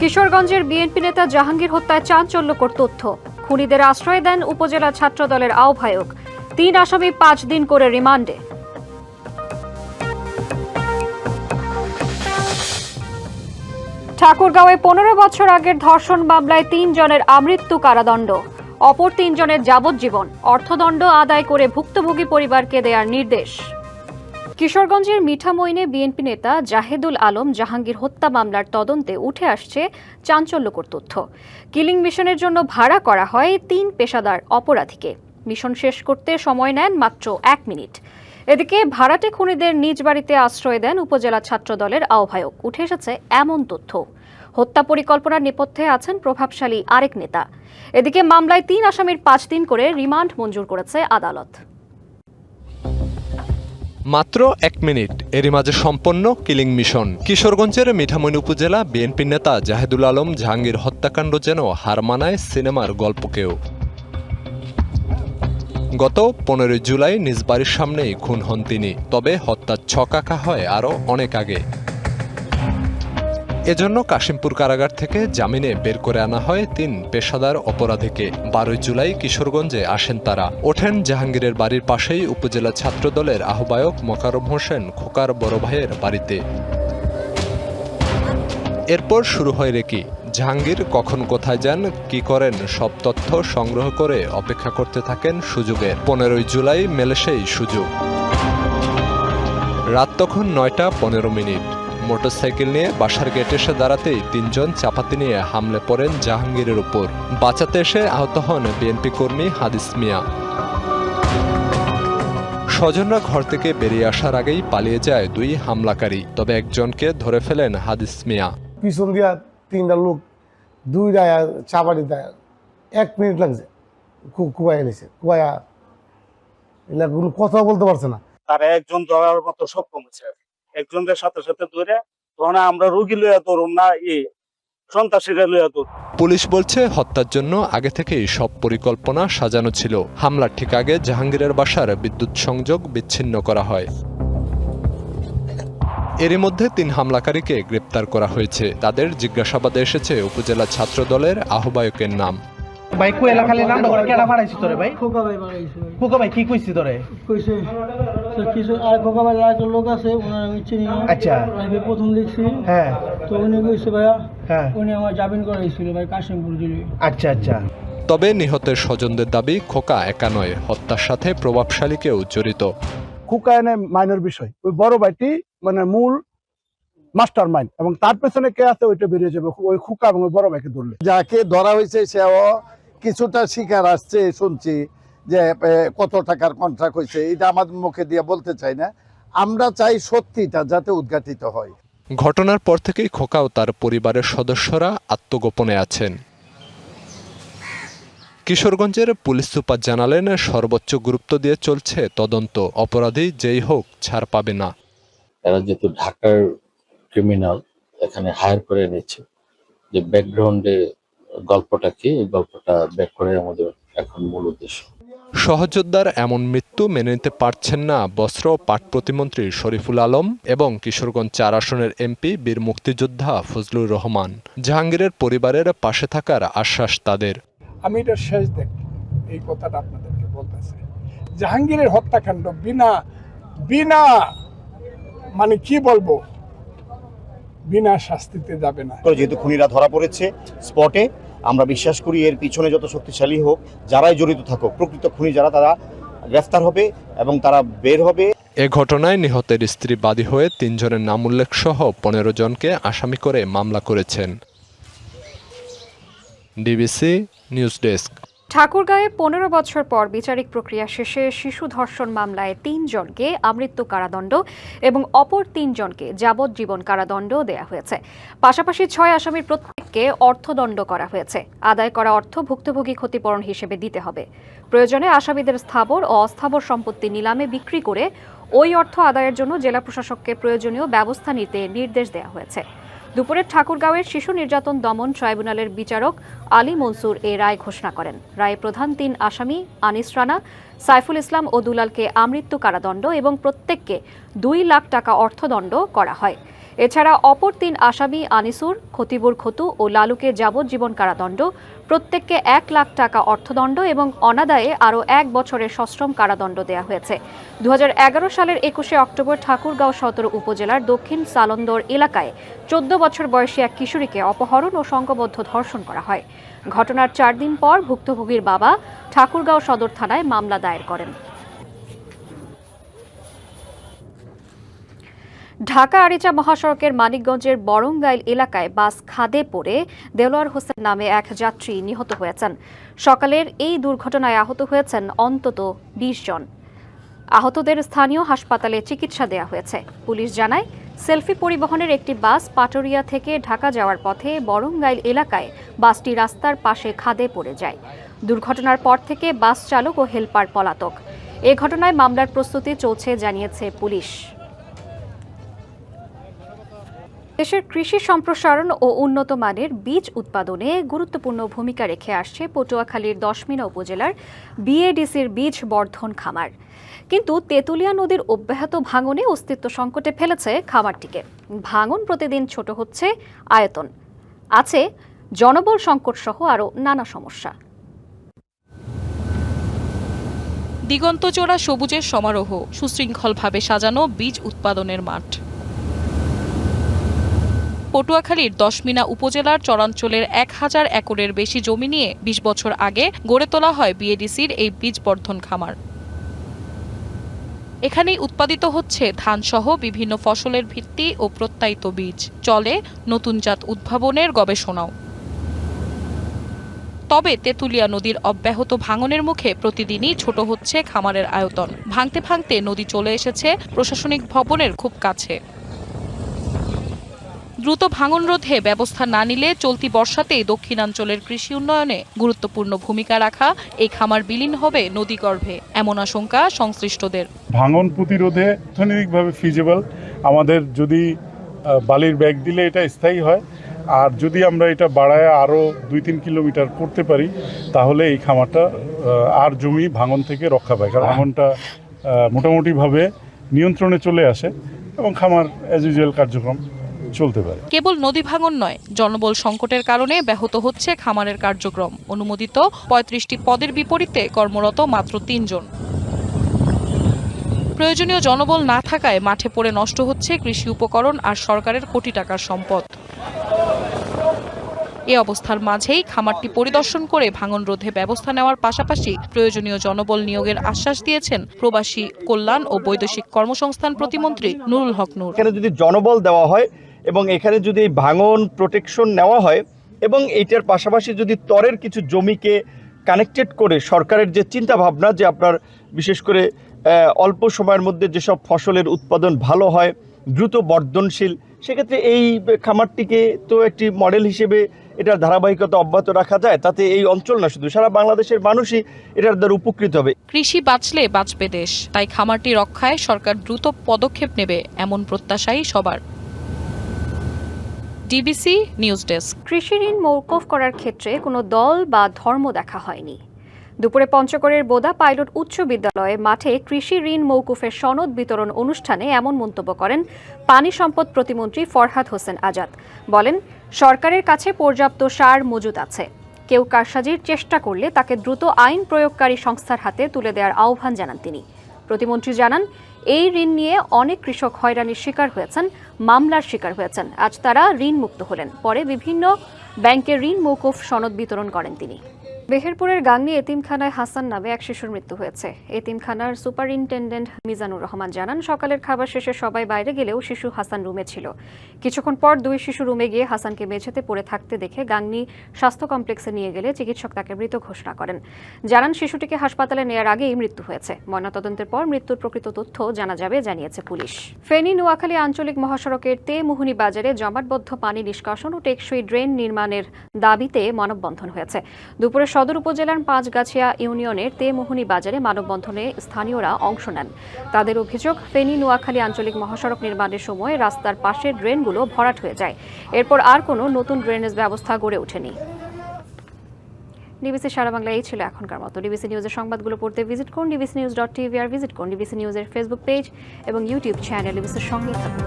কিশোরগঞ্জের বিএনপি নেতা জাহাঙ্গীর হত্যায় চাঞ্চল্যকর তথ্য। খুনিদের আশ্রয় দেন উপজেলা ছাত্রদলের আহ্বায়ক। ৩ আসামি ৫ দিন করে রিমান্ডে। ঠাকুরগাঁওয়ে ১৫ বছর আগের ধর্ষণ মামলায় ৩ জনের আমৃত্যু কারাদণ্ড, অপর ৩ জনের যাবজ্জীবন। অর্থদণ্ড আদায় করে ভুক্তভোগী পরিবারকে দেয়ার নির্দেশ। কিশোরগঞ্জের মিঠামইনে বিএনপি নেতা জাহেদুল আলম জাহাঙ্গীর হত্যা মামলার তদন্তে উঠে আসছে চাঞ্চল্যকর তথ্য। কিলিং মিশনের জন্য ভাড়া করা হয় ৩ পেশাদার অপরাধীকে। মিশন শেষ করতে সময় নেন মাত্র ১ মিনিট। এদিকে ভাড়াটে খুনিদের নিজ বাড়িতে আশ্রয় দেন উপজেলা ছাত্রদলের আহ্বায়ক। উঠে এসেছে এমন তথ্য, হত্যা পরিকল্পনার নেপথ্যে আছেন প্রভাবশালী আরেক নেতা। এদিকে মামলায় ৩ আসামির ৫ দিন করে রিমান্ড মঞ্জুর করেছে আদালত। মাত্র ১ মিনিট, এরই মাঝে সম্পন্ন কিলিং মিশন। কিশোরগঞ্জের মিঠামইন উপজেলা বিএনপি নেতা জাহেদুল আলম জাহাঙ্গীর হত্যাকাণ্ড যেন হার মানায় সিনেমার গল্পকেও। গত ১৫ জুলাই নিজ বাড়ির সামনেই খুন হন তিনি, তবে হত্যার ছক আঁকা হয় আরও অনেক আগে। এজন্য কাশিমপুর কারাগার থেকে জামিনে বের করে আনা হয় ৩ পেশাদার অপরাধীকে। ১২ জুলাই কিশোরগঞ্জে আসেন তারা। ওঠেন জাহাঙ্গীরের বাড়ির পাশেই উপজেলা ছাত্রদলের আহ্বায়ক মোকাররম হোসেন খোকার বড় ভাইয়ের বাড়িতে। এরপর শুরু হয় রেকি। জাহাঙ্গীর কখন কোথায় যান, কি করেন, সব তথ্য সংগ্রহ করে অপেক্ষা করতে থাকেন সুযোগের। ১৫ জুলাই মেলে সেই সুযোগ। রাত তখন ৯টা ১৫ মিনিট। মোটরসাইকেল নিয়ে বাসার গেটে এসে দাঁড়াতেই ৩ জন চাপাতি নিয়ে হামলে পড়েন জাহাঙ্গীরের উপর। বাঁচাতে এসে আহত হন বিএনপি কর্মী হাদিস মিয়া। স্বজনরা ঘর থেকে বেরিয়ে আসার আগেই পালিয়ে যায় ২ হামলাকারী, তবে একজনকে ধরে ফেলেন হাদিস মিয়া। পিছন দিয়া ৩টা লোক ২টা চাপাটি দেয়, ১ মিনিট লাগছে, কুয়ায় এনেছে। কুয়ায়া এগুলা কোনো কথা বলতে পারছে না। তারা একজন ধরার মতো সক্ষম হচ্ছে। একজনের সাথে সাথে ধরে তখন আমরা রোগী লইয়া ধরুম না, সন্ত্রাসীরা লইয়া ধরুম। পুলিশ বলছে হত্যার জন্য আগে থেকেই সব পরিকল্পনা সাজানো ছিল। হামলার ঠিক আগে জাহাঙ্গীরের বাসার বিদ্যুৎ সংযোগ বিচ্ছিন্ন করা হয়। এরই মধ্যে ৩ হামলাকারীকে গ্রেপ্তার করা হয়েছে। তাদের জিজ্ঞাসাবাদে এসেছে উপজেলা ছাত্রদলের আহ্বায়কের নাম। ভাই কো এলাকার নাম ধরে কেডা বাড়াইছি তোরে ভাই? খোকা ভাই বাড়াইছে ভাই। খোকা ভাই কি কইছি তোরে? কইছে তো কিছু আর খোকা ভাই আর লোক আছে, ওনার আমি চিনি না। আচ্ছা আমি প্রথম দেখছি। হ্যাঁ, তো উনি কইছে ভাইয়া, হ্যাঁ, উনি আমার জামিন করাইছিল ভাই কাশিমপুর জেলে। আচ্ছা আচ্ছা। তবে নিহতের স্বজনদের দাবি খোকা একা নয়, হত্যার সাথে প্রভাবশালী কেউ জড়িত। খোকা এনে মাইনের বিষয়, ওই বড় ভাইটি মানে মূল মাস্টার মাইন্ড, এবং তার পেছনে কে আছে ওইটা বেরিয়ে যাবে ওই খোকা এবং ওই বড় ভাইকে ধরলে। যাকে ধরা হয়েছে সেও কিছুটা শিকার আসছে, শুনছি যে কত টাকার কন্ট্রাক্ট হয়েছে, এটা আমাদের মুখে দিয়ে বলতে চাই না। আমরা চাই সত্যিটা যাতে উদ্ঘাটিত হয়। ঘটনার পর থেকেই খোকা ও তার পরিবারের সদস্যরা আত্মগোপনে আছেন। কিশোরগঞ্জের পুলিশ সুপার জানালেন, সর্বোচ্চ গুরুত্ব দিয়ে চলছে তদন্ত। অপরাধী যেই হোক ছাড় পাবে না। এরা যেহেতু ঢাকার ক্রিমিনাল, এখানে হায়ার করে নিচ্ছে, যে ব্যাকগ্রাউন্ডে গল্পটা কি, এই গল্পটা ব্যাক করে আমাদের এখন মূল উদ্দেশ্য। সহযোদ্ধার এমন মৃত্যু মেনে নিতে পারছেন না বস্ত্র ও পাট প্রতিমন্ত্রী শরীফুল আলম এবং কিশোরগঞ্জ ৪ আসনের এমপি বীর মুক্তিযোদ্ধা ফজলুর রহমান। জাহাঙ্গীরের পরিবারের পাশে থাকার আশ্বাস তাদের। আমি এটা শেষ দেখ এই কথাটা আপনাদেরকে বলতেছি, জাহাঙ্গীরের হত্যাকাণ্ড বিনা মানে কি বলবো, বিনা শাস্তিতে যাবে না। যেহেতু খুনিরা ধরা পড়েছে স্পটে, আমরা বিশ্বাস করি এর পিছনে যত শক্তিশালী হোক, যারাই জড়িত থাকুক, প্রকৃত খুনি যারা, তারা গ্রেফতার হবে এবং তারা বের হবে। এ ঘটনায় নিহতের স্ত্রী বাদী হয়ে ৩ জনের নাম উল্লেখ সহ ১৫ জনকে আসামি করে মামলা করেছেন। ডিবিসি নিউজ ডেস্ক। ঠাকুরগাঁয়ে ১৫ বছর পর বিচারিক প্রক্রিয়া শেষে শিশু ধর্ষণ মামলায় ৩ জনকে আমৃত্যু কারাদণ্ড এবং অপর ৩ জনকে যাবজ্জীবন কারাদণ্ড দেয়া হয়েছে। পাশাপাশি ৬ আসামির প্রত্যেককে অর্থদণ্ড করা হয়েছে। আদায় করা অর্থ ভুক্তভোগী ক্ষতিপূরণ হিসেবে দিতে হবে। প্রয়োজনে আসামিদের স্থাবর ও অস্থাবর সম্পত্তি নিলামে বিক্রি করে ওই অর্থ আদায়ের জন্য জেলা প্রশাসককে প্রয়োজনীয় ব্যবস্থা নিতে নির্দেশ দেওয়া হয়েছে। দুপুরে ঠাকুরগাঁওয়ের শিশু নির্যাতন দমন ট্রাইব্যুনালের বিচারক আলী মনসুর এ রায় ঘোষণা করেন। রায়ে প্রধান ৩ আসামি আনিস রানা, সাইফুল ইসলাম ও দুলালকে আমৃত্যু কারাদণ্ড এবং প্রত্যেককে ২ লাখ টাকা অর্থদণ্ড করা হয়। এছাড়া অপর 3 আসামি আনিসুর, খতিবুর খতু ও লালুকে যাবজ্জীবন কারাদণ্ড, প্রত্যেককে 1 লাখ টাকা অর্থদণ্ড এবং অনাদায়ে আরও 1 বছরের সশ্রম কারাদণ্ড দেওয়া হয়েছে। 2011 সালের 21শে অক্টোবর ঠাকুরগাঁও সদর উপজেলার দক্ষিণ সালন্দর এলাকায় 14 বছর বয়সী এক কিশোরীকে অপহরণ ও সংঘবদ্ধ ধর্ষণ করা হয়। ঘটনার 4 দিন পর ভুক্তভোগীর বাবা ঠাকুরগাঁও সদর থানায় মামলা দায়ের করেন। ঢাকা আরিচা মহাসড়কের মানিকগঞ্জের বরঙ্গাইল এলাকায় বাস খাদে পড়ে দেলোয়ার হোসেন নামে এক যাত্রী নিহত হয়েছেন। সকালের এই দুর্ঘটনায় আহত হয়েছেন অন্তত 20 জন। আহতদের স্থানীয় হাসপাতালে চিকিৎসা দেওয়া হয়েছে। পুলিশ জানায়, সেলফি পরিবহনের একটি বাস পাটুরিয়া থেকে ঢাকা যাওয়ার পথে বরঙ্গাইল এলাকায় বাসটি রাস্তার পাশে খাদে পড়ে যায়। দুর্ঘটনার পর থেকে বাস চালক ও হেলপার পলাতক। এ ঘটনায় মামলার প্রস্তুতি চলছে জানিয়েছে পুলিশ। দেশের কৃষি সম্প্রসারণ ও উন্নত মানের বীজ উৎপাদনে গুরুত্বপূর্ণ ভূমিকা রেখে আসছে পটুয়াখালীর দশমিনা উপজেলার বিএডিসির বীজ বর্ধন খামার। কিন্তু তেঁতুলিয়া নদীর অব্যাহত ভাঙনে অস্তিত্ব সংকটে ফেলেছে খামারটিকে। ভাঙন প্রতিদিন ছোট হচ্ছে আয়তন, আছে জনবল সংকট সহ আরও নানা সমস্যা। দিগন্তচোরা সবুজের সমারোহ, সুশৃঙ্খলভাবে সাজানো বীজ উৎপাদনের মাঠ। পটুয়াখালীর দশমিনা উপজেলার চরাঞ্চলের 1000 একরের বেশি জমি নিয়ে 20 বছর আগে গড়ে তোলা হয় বিএডিসির এই বীজ বর্ধন খামার। এখানেই উৎপাদিত হচ্ছে ধানসহ বিভিন্ন ফসলের ভিত্তি ও প্রত্যায়িত বীজ। চলে নতুন জাত উদ্ভাবনের গবেষণাও। তবে তেঁতুলিয়া নদীর অব্যাহত ভাঙনের মুখে প্রতিদিনই ছোট হচ্ছে খামারের আয়তন। ভাঙতে ভাঙতে নদী চলে এসেছে প্রশাসনিক ভবনের খুব কাছে। দ্রুত ভাঙন রোধে ব্যবস্থা না নিলে চলতি বর্ষাতেই দক্ষিণাঞ্চলের কৃষি উন্নয়নে গুরুত্বপূর্ণ ভূমিকা রাখা এই খামার বিলীন হবে নদীগর্ভে, এমন আশঙ্কা সংশ্লিষ্টদের। ভাঙন প্রতিরোধে অর্থনৈতিকভাবে ফিজিবল, আমাদের যদি বালির ব্যাগ দিলে এটা স্থায়ী হয়, আর যদি আমরা এটা বাড়ায় আরও 2-3 কিলোমিটার করতে পারি তাহলে এই খামারটা আর জমি ভাঙন থেকে রক্ষা পায়। কারণ ভাঙনটা মোটামুটিভাবে নিয়ন্ত্রণে চলে আসে এবং খামার অ্যাজ ইউজুয়াল কার্যক্রম চলতে পারে। কেবল নদী ভাঙন নয়, জনবল সংকটের কারণে ব্যাহত হচ্ছে খামারের কার্যক্রম। অনুমোদিত 35টি পদের বিপরীতে কর্মরত মাত্র 3 জন। প্রয়োজনীয় জনবল না থাকায় মাঠে পড়ে নষ্ট হচ্ছে কৃষি উপকরণ আর সরকারের কোটি টাকার সম্পদ। এ অবস্থার মাঝেই খামারটি পরিদর্শন করে ভাঙন রোধে ব্যবস্থা নেওয়ার পাশাপাশি প্রয়োজনীয় জনবল নিয়োগের আশ্বাস দিয়েছেন প্রবাসী কল্যাণ ও বৈদেশিক কর্মসংস্থান প্রতিমন্ত্রী নুরুল হক নূর। এখানে যদি জনবল দেওয়া হয় এবং এখানে যদি ভাঙন প্রোটেকশন নেওয়া হয় এবং এইটার পাশাপাশি যদি তরের কিছু জমিকে কানেক্টেড করে সরকারের যে চিন্তা ভাবনা যে আপনার বিশেষ করে অল্প সময়ের মধ্যে যেসব ফসলের উৎপাদন ভালো হয়, দ্রুত বর্ধনশীল, সেক্ষেত্রে এই খামারটিকে তো একটি মডেল হিসেবে এটার ধারাবাহিকতা অব্যাহত রাখা যায়, তাতে এই অঞ্চল না শুধু সারা বাংলাদেশের মানুষই এটার দ্বারা উপকৃত হবে। কৃষি বাঁচলে বাঁচবে দেশ, তাই খামারটি রক্ষায় সরকার দ্রুত পদক্ষেপ নেবে এমন প্রত্যাশাই সবার। DBC news desk. কৃষি ঋণ মওকুফ করার ক্ষেত্রে কোনো দল বা ধর্ম দেখা হয়নি। দুপুরে পঞ্চগড়ের বোদা পাইলট উচ্চ বিদ্যালয়ে মাঠে কৃষি ঋণ মওকুফের সনদ বিতরণ অনুষ্ঠানে এমন মন্তব্য করেন পানি সম্পদ প্রতিমন্ত্রী ফরহাদ হোসেন আজাদ। বলেন, সরকারের কাছে পর্যাপ্ত সার মজুদ আছে। কেউ কারসাজির চেষ্টা করলে তাকে দ্রুত আইন প্রয়োগকারী সংস্থার হাতে তুলে দেওয়ার আহ্বান জানান তিনি। প্রতিমন্ত্রী জানান, এই ঋণ নিয়ে অনেক কৃষক হয়রানির শিকার হয়েছেন, মামলার শিকার হয়েছেন। আজ তারা ঋণ মুক্ত হলেন। পরে বিভিন্ন ব্যাংকের ঋণ মওকুফ সনদ বিতরণ করেন তিনি। বেহেরপুরের গাংনী এতিমখানায় হাসান নামে এক শিশুর মৃত্যু হয়েছে। এতিমখানার সুপারিনটেন্ডেন্ট মিজানুর রহমান জানান, সকালের খাবার শেষে সবাই বাইরে গেলেও শিশু হাসান রুমে ছিল। কিছুক্ষণ পর 2 শিশু রুমে গিয়ে হাসানকে মেঝেতে পড়ে থাকতে দেখে গাংনী স্বাস্থ্য কমপ্লেক্সে নিয়ে গেলে চিকিৎসক তাকে মৃত ঘোষণা করেন। জানান, শিশুটিকে হাসপাতালে নেওয়ার আগেই মৃত্যু হয়েছে। ময়নাতদন্তের পর মৃত্যুর প্রকৃত তথ্য জানা যাবে, জানিয়েছে পুলিশ। ফেনী নোয়াখালী আঞ্চলিক মহাসড়কের তেমুহুনী বাজারে জমাটবদ্ধ পানি নিষ্কাশন ও টেকসই ড্রেন নির্মাণের দাবিতে মানববন্ধন হয়েছে। দুপুরে সদর উপজেলার 5গাছিয়া ইউনিয়নের তেমুহুনী বাজারে মানববন্ধনে স্থানীয়রা অংশ নেন। তাদের অভিযোগ, ফেনী নোয়াখালী আঞ্চলিক মহাসড়ক নির্মাণের সময় রাস্তার পাশের ড্রেনগুলো ভরাট হয়ে যায়। এরপর আর কোনো নতুন ড্রেনেজ ব্যবস্থা গড়ে ওঠেনি। ডিবিসি সারা বাংলা এই ছিল এখনকার মতো। ডিবিসি নিউজের সংবাদগুলো পড়তে ভিজিট করুন dbcnews.tv আর ভিজিট করুন ডিবিসি নিউজের ফেসবুক পেজ এবং ইউটিউব চ্যানেল। ডিবিসির সঙ্গে থাকুন।